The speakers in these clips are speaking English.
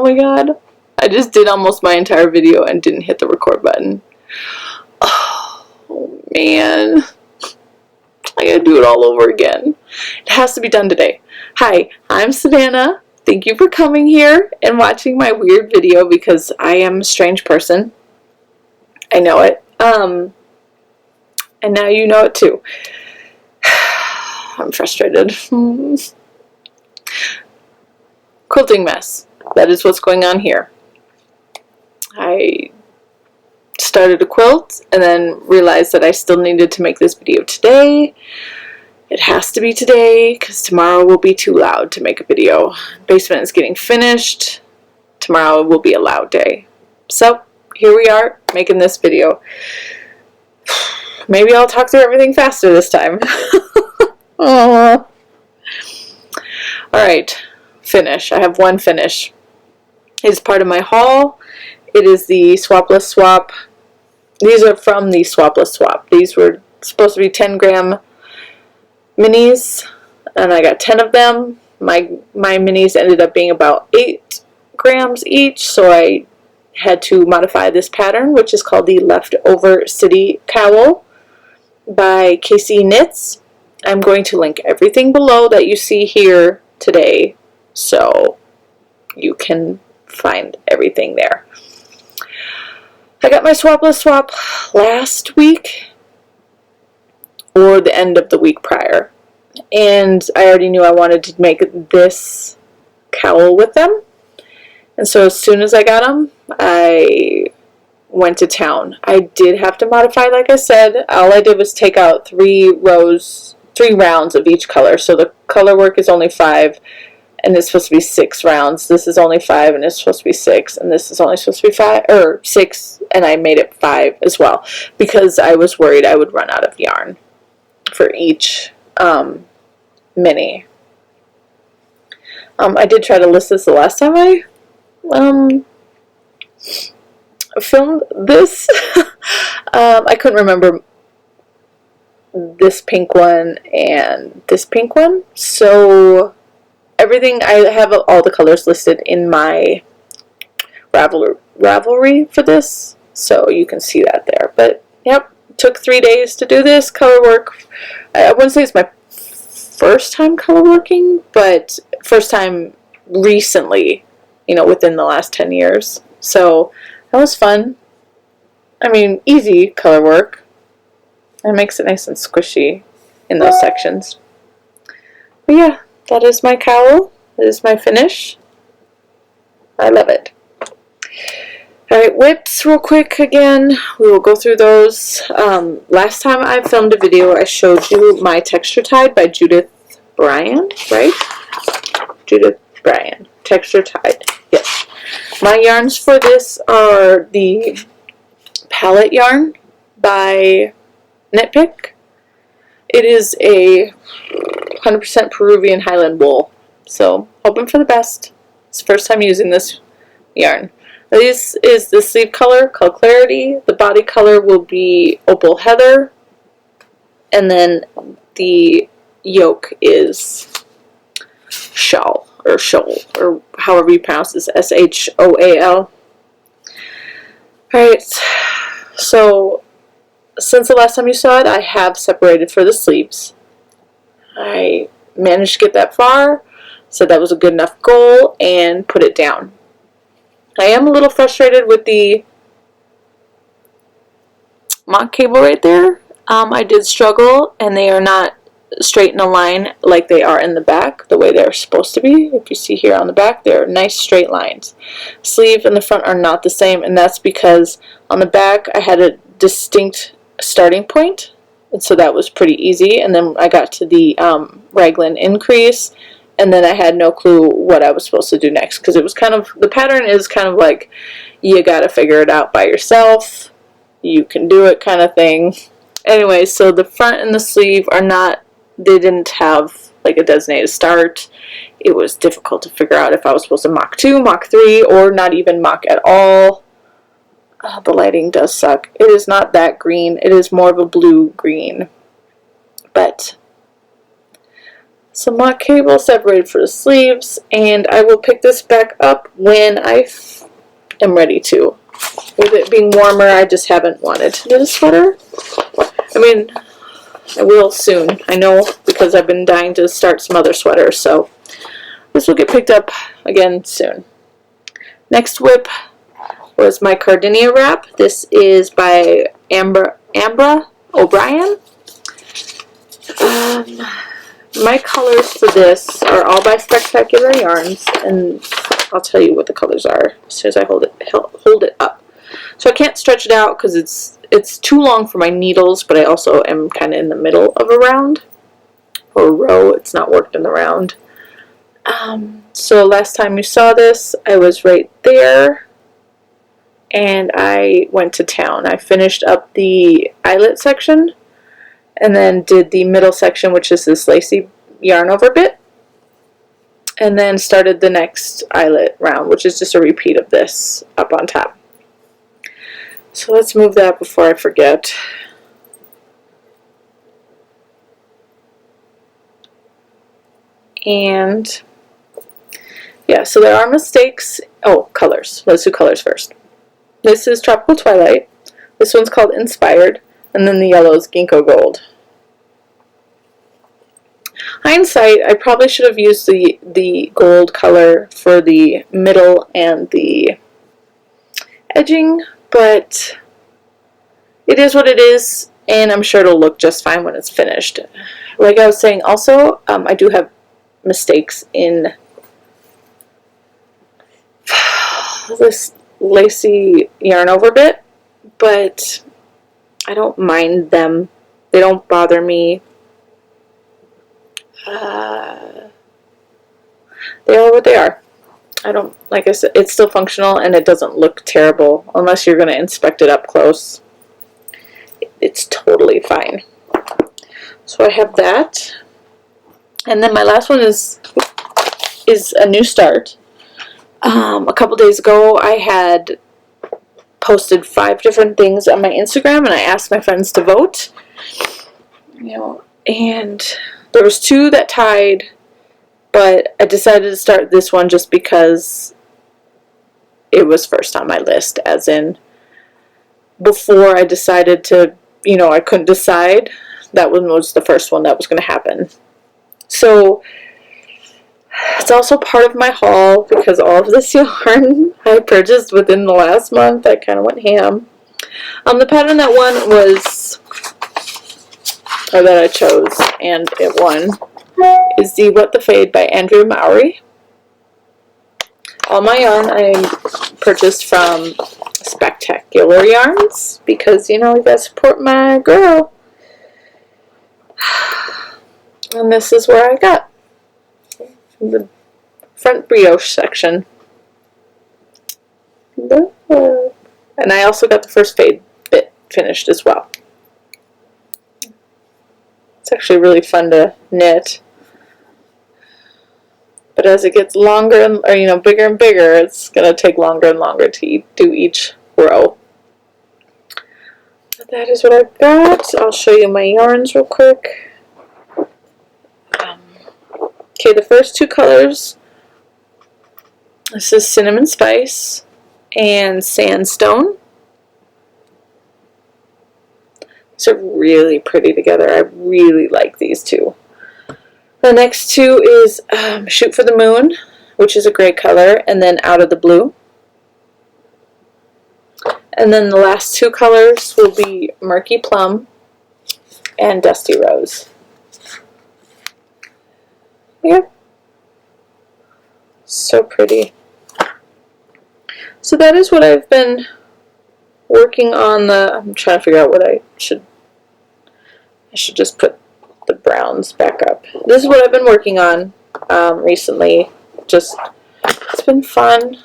Oh my god. I just did almost my entire video and didn't hit the record button. Oh man. I gotta do it all over again. It has to be done today. Hi, I'm Savannah. Thank you for coming here and watching my weird video because I am a strange person. I know it. And now you know it too. I'm frustrated. Quilting mess. That is what's going on here. I started a quilt and then realized that I still needed to make this video today. It has to be today because tomorrow will be too loud to make a video. Basement is getting finished. Tomorrow will be a loud day. So here we are making this video. Maybe I'll talk through everything faster this time. Alright, finish. I have one finish. It is part of my haul. It is the Swapless Swap. These are from the Swapless Swap. These were supposed to be 10-gram minis, and I got 10 of them. My minis ended up being about 8 grams each, so I had to modify this pattern, which is called the Leftover City Cowl by Casey Knits. I'm going to link everything below that you see here today, so you can find everything there. I got my Swapless Swap last week, or the end of the week prior, and I already knew I wanted to make this cowl with them, and so as soon as I got them, I went to town. I did have to modify, like I said. All I did was take out 3 rounds of each color, so the color work is only 5, and it's supposed to be 6 rounds. This is only 5, and it's supposed to be 6, and this is only supposed to be 5, or 6, and I made it 5 as well, because I was worried I would run out of yarn for each mini. I did try to list this the last time I filmed this. I couldn't remember this pink one and this pink one, so everything, I have all the colors listed in my Ravelry for this, so you can see that there. But yep, took 3 days to do this color work. I wouldn't say it's my first time color working, but first time recently, you know, within the last 10 years. So that was fun. I mean, easy color work. It makes it nice and squishy in those sections. But yeah, that is my cowl. That is my finish. I love it. Alright, whips real quick again. We will go through those. Last time I filmed a video, I showed you my TextureTide by Judith Brien, right? Judith Brien. TextureTide. Yes. My yarns for this are the palette yarn by Knitpicks. It is a 100% Peruvian Highland wool, so hoping for the best. It's the first time using this yarn. This is the sleeve color called Clarity. The body color will be Opal Heather, and then the yoke is Shawl, or Shoal, or however you pronounce this, S-H-O-A-L. Alright, so since the last time you saw it, I have separated for the sleeves. I managed to get that far, said that was a good enough goal, and put it down. I am a little frustrated with the mock cable right there. I did struggle, and they are not straight in a line like they are in the back, the way they're supposed to be. If you see here on the back, they're nice straight lines. Sleeve and the front are not the same, and that's because on the back I had a distinct starting point, and so that was pretty easy, and then I got to the raglan increase, and then I had no clue what I was supposed to do next, because it was kind of, the pattern is kind of like, you gotta figure it out by yourself, you can do it kind of thing. Anyway, so the front and the sleeve are not, they didn't have like a designated start. It was difficult to figure out if I was supposed to Mach 2, Mach 3, or not even Mach at all. Oh, the lighting does suck. It is not that green. It is more of a blue-green. But some mock cable separated for the sleeves, and I will pick this back up when I am ready to. With it being warmer, I just haven't wanted to knit a sweater. I mean, I will soon, I know, because I've been dying to start some other sweaters, so this will get picked up again soon. Next WIP was my Cardinia wrap. This is by Ambra O'Brien. My colors for this are all by Specktacular Yarns, and I'll tell you what the colors are as soon as I hold it up. So I can't stretch it out because it's too long for my needles, but I also am kind of in the middle of a round or a row. It's not worked in the round. So last time you saw this, I was right there, and I went to town. I finished up the eyelet section, and then did the middle section, which is this lacy yarn over bit, and then started the next eyelet round, which is just a repeat of this up on top. So let's move that before I forget. And yeah, so there are mistakes. Oh, colors. Let's do colors first. This is Tropical Twilight. This one's called Inspired, and then the yellow is Ginkgo Gold. Hindsight, I probably should have used the gold color for the middle and the edging, but it is what it is, and I'm sure it'll look just fine when it's finished. Like I was saying, also, I do have mistakes in this lacy yarn over bit, but I don't mind them. They don't bother me. They are what they are. I don't, like I said, it's still functional and it doesn't look terrible unless you're going to inspect it up close. It's totally fine. So I have that. And then my last one is a new start. A couple days ago I had posted 5 different things on my Instagram, and I asked my friends to vote. You know, and there was 2 that tied, but I decided to start this one just because it was first on my list, as in before I decided to, you know, I couldn't decide. That one was the first one that was going to happen. So it's also part of my haul because all of this yarn I purchased within the last month. I kind of went ham. The pattern that won was, or that I chose, and it won, is the What the Fade by Andrea Mowry. All my yarn I purchased from Specktacular Yarns because, you know, you gotta support my girl. And this is where I got the front brioche section. And I also got the first fade bit finished as well. It's actually really fun to knit. But as it gets longer, and, or, you know, bigger and bigger, it's going to take longer and longer to do each row. But that is what I've got. I'll show you my yarns real quick. Okay, the first 2 colors, this is Cinnamon Spice and Sandstone. These are really pretty together. I really like these 2. The next 2 is Shoot for the Moon, which is a gray color, and then Out of the Blue. And then the last 2 colors will be Murky Plum and Dusty Rose. Yeah. So pretty. So that is what I've been working on. I'm trying to figure out what I should just put the browns back up. This is what I've been working on recently. Just, it's been fun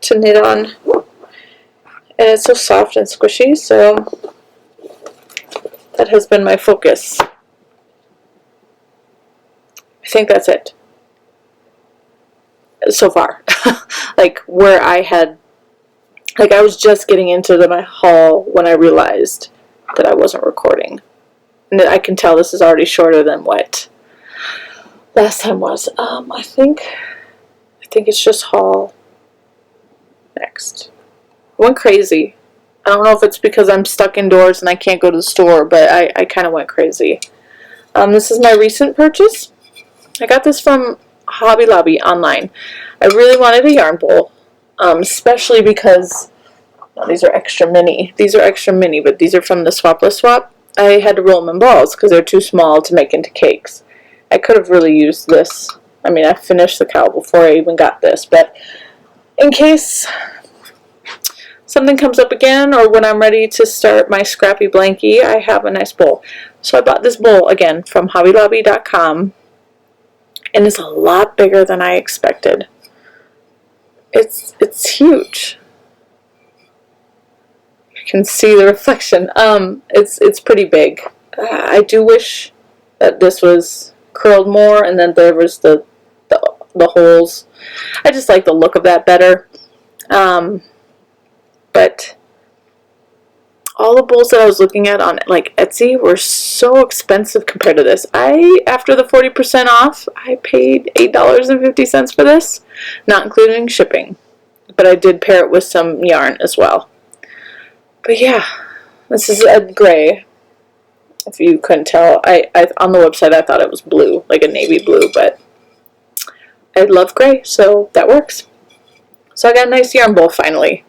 to knit on. And it's so soft and squishy, so that has been my focus. I think that's it so far. Like where I had, like I was just getting into my haul when I realized that I wasn't recording. And I can tell this is already shorter than what last time was. I think it's just haul next. Went crazy. I don't know if it's because I'm stuck indoors and I can't go to the store, but I kind of went crazy. This is my recent purchase. I got this from Hobby Lobby online. I really wanted a yarn bowl, especially because these are extra mini. These are extra mini, but these are from the Swapless Swap. I had to roll them in balls because they're too small to make into cakes. I could have really used this. I mean, I finished the cowl before I even got this, but in case something comes up again, or when I'm ready to start my scrappy blankie, I have a nice bowl. So I bought this bowl again from hobbylobby.com, and it's a lot bigger than I expected. It's huge. You can see the reflection. It's pretty big. I do wish that this was curled more, and then there was the holes. I just like the look of that better. But all the bowls that I was looking at on like Etsy were so expensive compared to this. After the 40% off, I paid $8.50 for this, not including shipping. But I did pair it with some yarn as well. But yeah, this is a gray. If you couldn't tell, I on the website I thought it was blue, like a navy blue, but I love gray, so that works. So I got a nice yarn bowl finally.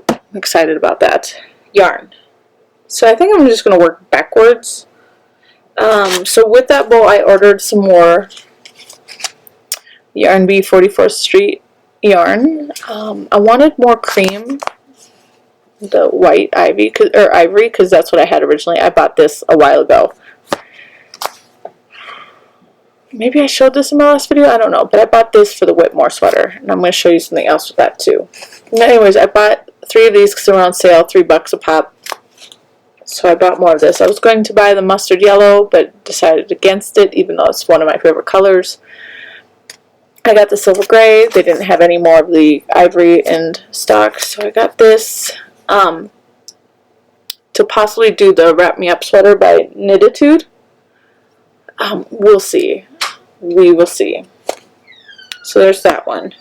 I'm excited about that. Yarn. So I think I'm just going to work backwards. So with that bowl, I ordered some more Yarn Bee 44th Street yarn. I wanted more cream, the white ivory, because that's what I had originally. I bought this a while ago. Maybe I showed this in my last video, I don't know, but I bought this for the Whitmore sweater, and I'm going to show you something else with that too. And anyways, I bought 3 of these because they were on sale, $3 a pop. So I bought more of this. I was going to buy the mustard yellow, but decided against it, even though it's one of my favorite colors. I got the silver gray. They didn't have any more of the ivory in stock, so I got this to possibly do the Wrap Me Up sweater by Knititude. We'll see. We will see. So there's that one.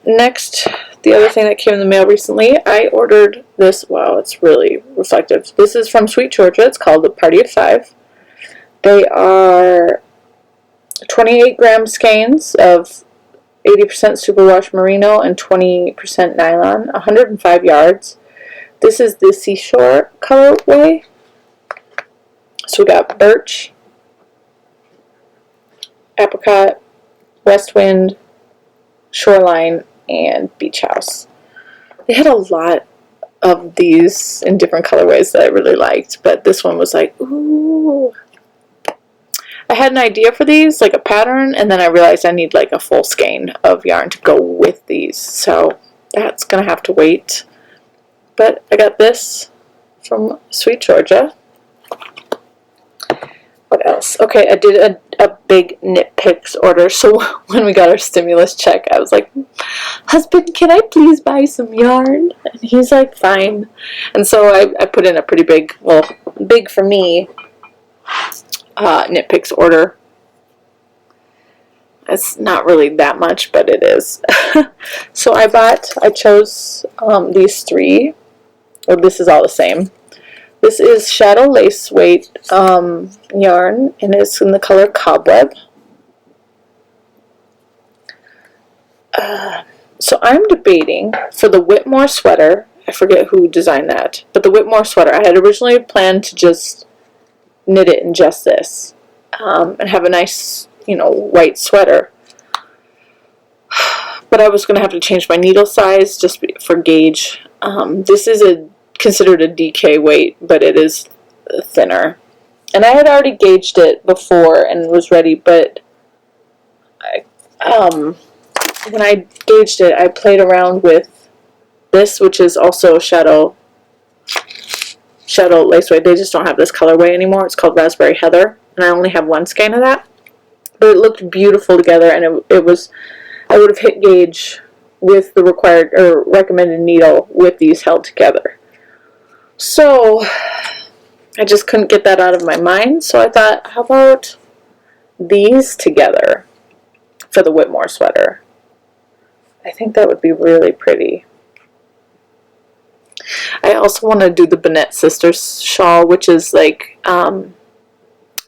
Next, the other thing that came in the mail recently, I ordered this. Wow, it's really reflective. This is from Sweet Georgia. It's called the Party of 5. They are 28 gram skeins of 80% superwash merino and 20% nylon, 105 yards. This is the Seashore colorway. So we got birch, apricot, west wind, shoreline, and beach house. They had a lot of these in different colorways that I really liked, but this one was like, ooh. I had an idea for these, like a pattern, and then I realized I need like a full skein of yarn to go with these, so that's gonna have to wait. But I got this from Sweet Georgia. What else? Okay, I did a big Knitpicks order, so when we got our stimulus check, I was like, husband, can I please buy some yarn? And he's like, fine. And so I put in a pretty big, well, big for me, Knitpicks order. It's not really that much, but it is. So I chose these 3. Well, this is all the same. This is Shadow Lace Weight yarn, and it's in the color Cobweb. So I'm debating for the Whitmore sweater. I forget who designed that, but the Whitmore sweater, I had originally planned to just knit it in just this and have a nice, white sweater. But I was going to have to change my needle size just for gauge. This is considered a DK weight, but it is thinner. And I had already gauged it before and was ready, but when I gauged it, I played around with this, which is also Shadow Lace Weight. They just don't have this colorway anymore. It's called Raspberry Heather, and I only have 1 skein of that. But it looked beautiful together, and I would have hit gauge with the required or recommended needle with these held together. So I just couldn't get that out of my mind, so I thought, how about these together for the Whitmore sweater. I think that would be really pretty. I also want to do the Bennett Sisters shawl, which is like, you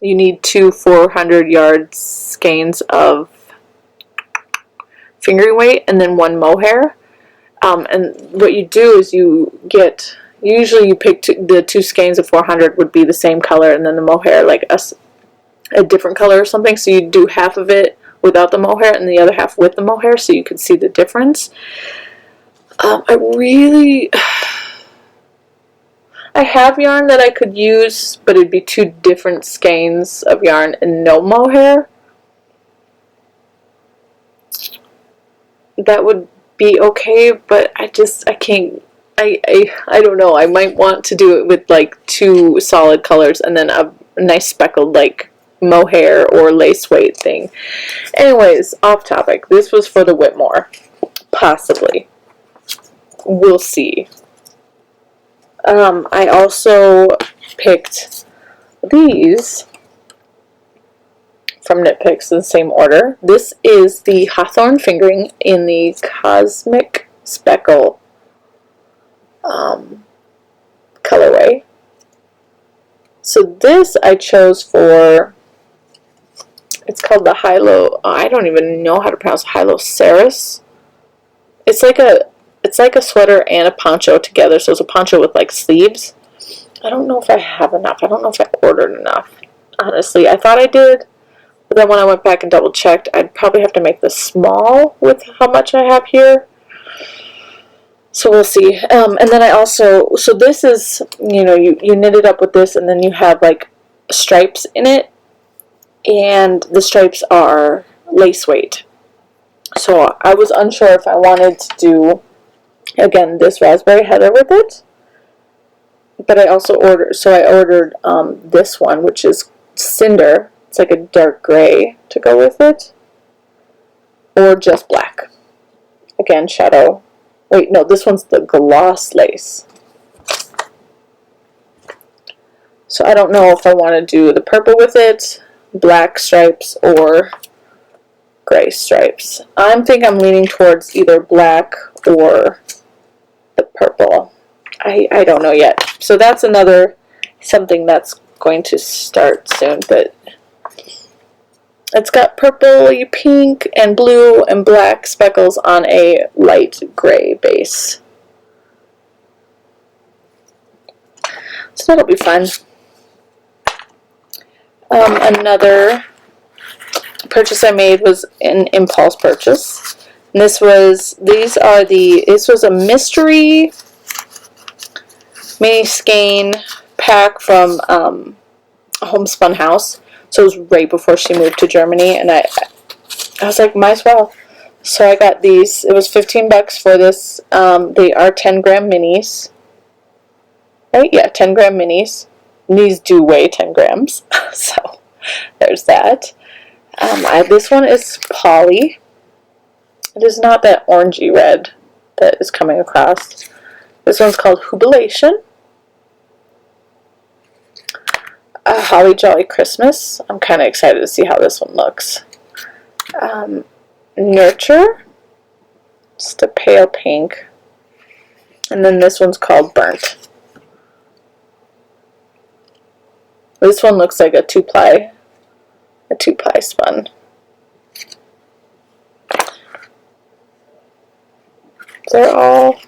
need 2 400-yard skeins of fingering weight and then 1 mohair. And what you do is you get, usually you pick the 2 skeins of 400 would be the same color, and then the mohair like a different color or something. So you do half of it without the mohair and the other half with the mohair, so you can see the difference. I have yarn that I could use, but it'd be 2 different skeins of yarn and no mohair. That would be okay, but I can't, I don't know. I might want to do it with like 2 solid colors and then a nice speckled like mohair or lace weight thing. Anyways, off topic. This was for the Whitmore. Possibly. We'll see. I also picked these from Knitpicks in the same order. This is the Hawthorne fingering in the Cosmic Speckle colorway. So this I chose for, it's called the Hylo, I don't even know how to pronounce Hyloceras. It's like a sweater and a poncho together, so it's a poncho with like sleeves. I don't know if I have enough. I don't know if I ordered enough. Honestly, I thought I did, but then when I went back and double checked, I'd probably have to make this small with how much I have here. So we'll see. And then I also, so this is, you know, you knit it up with this, and then you have like stripes in it, and the stripes are lace weight. So I was unsure if I wanted to do, again, this raspberry heather with it, but I also ordered, so I ordered this one, which is cinder. It's like a dark gray to go with it, or just black. Again, shadow. Wait, no, this one's the gloss lace. So I don't know if I want to do the purple with it, black stripes, or gray stripes. I think I'm leaning towards either black or the purple. I don't know yet. So that's another something that's going to start soon, but it's got purple, pink, and blue and black speckles on a light gray base. So that'll be fun. Another purchase I made was an impulse purchase. And this was a mystery mini skein pack from Homespun House. So it was right before she moved to Germany, and I was like, might as well. So I got these. It was $15 for this. They are 10-gram minis. Right? Yeah, 10-gram minis. And these do weigh 10 grams. So there's that. This one is poly. It is not that orangey red that is coming across. This one's called Jubilation. Holly Jolly Christmas. I'm kind of excited to see how this one looks. Nurture. Just a pale pink. And then this one's called Burnt. This one looks like a two-ply spun. They're all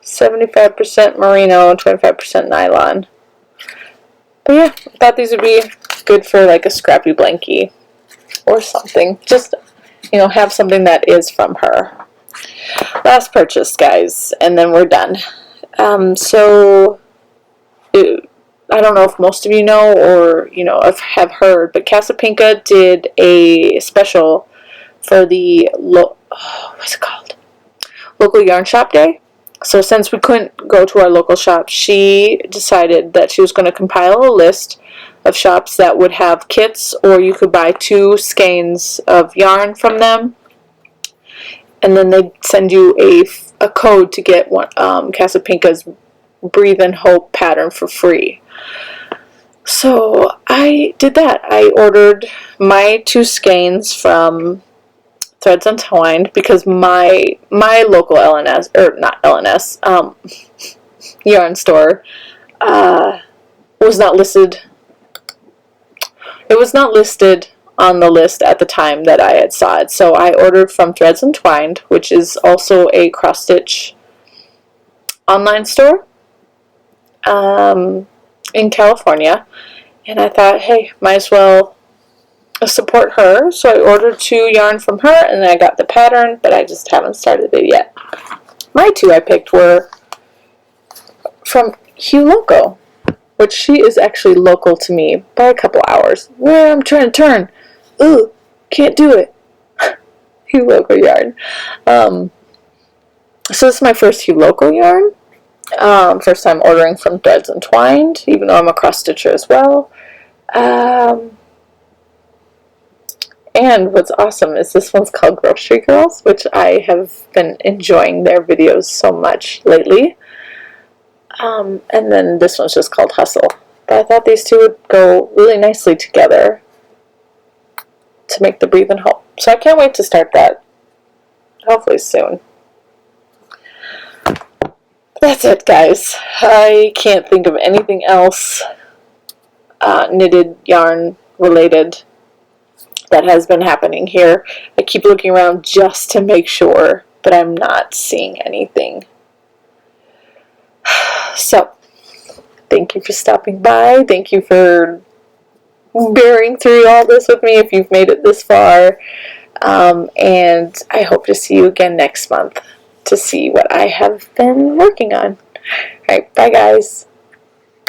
75% merino and 25% nylon. But yeah, I thought these would be good for like a scrappy blankie or something. Just, you know, have something that is from her. Last purchase, guys, and then we're done. I don't know if most of you know or, you know, have heard, but Casa Pinka did a special for the, what's it called? Local Yarn Shop Day. So since we couldn't go to our local shop, she decided that she was going to compile a list of shops that would have kits, or you could buy 2 skeins of yarn from them, and then they'd send you a code to get one, Casa Pinka's Breathe and Hope pattern for free. So I did that. I ordered my 2 skeins from Threads Untwined because my local LNS, or not LNS, yarn store was not listed. It was not listed on the list at the time that I had saw it. So I ordered from Threads Untwined, which is also a cross stitch online store in California. And I thought, hey, might as well support her. So I ordered 2 yarn from her, and then I got the pattern, but I just haven't started it yet. My 2 I picked were from Hugh Loco, which she is actually local to me by a couple hours. Where I'm trying to turn. Ooh, can't do it. Hugh Loco yarn. So this is my first Hugh Loco yarn. First time ordering from Threads Untwined, even though I'm a cross stitcher as well. And what's awesome is this one's called Grocery Girls, which I have been enjoying their videos so much lately. And then this one's just called Hustle. But I thought these 2 would go really nicely together to make the Breathe and Hope. So I can't wait to start that. Hopefully soon. That's it, guys. I can't think of anything else knitted yarn related that has been happening here. I keep looking around just to make sure, but I'm not seeing anything. So, thank you for stopping by. Thank you for bearing through all this with me if you've made it this far. And I hope to see you again next month to see what I have been working on. Alright, bye guys.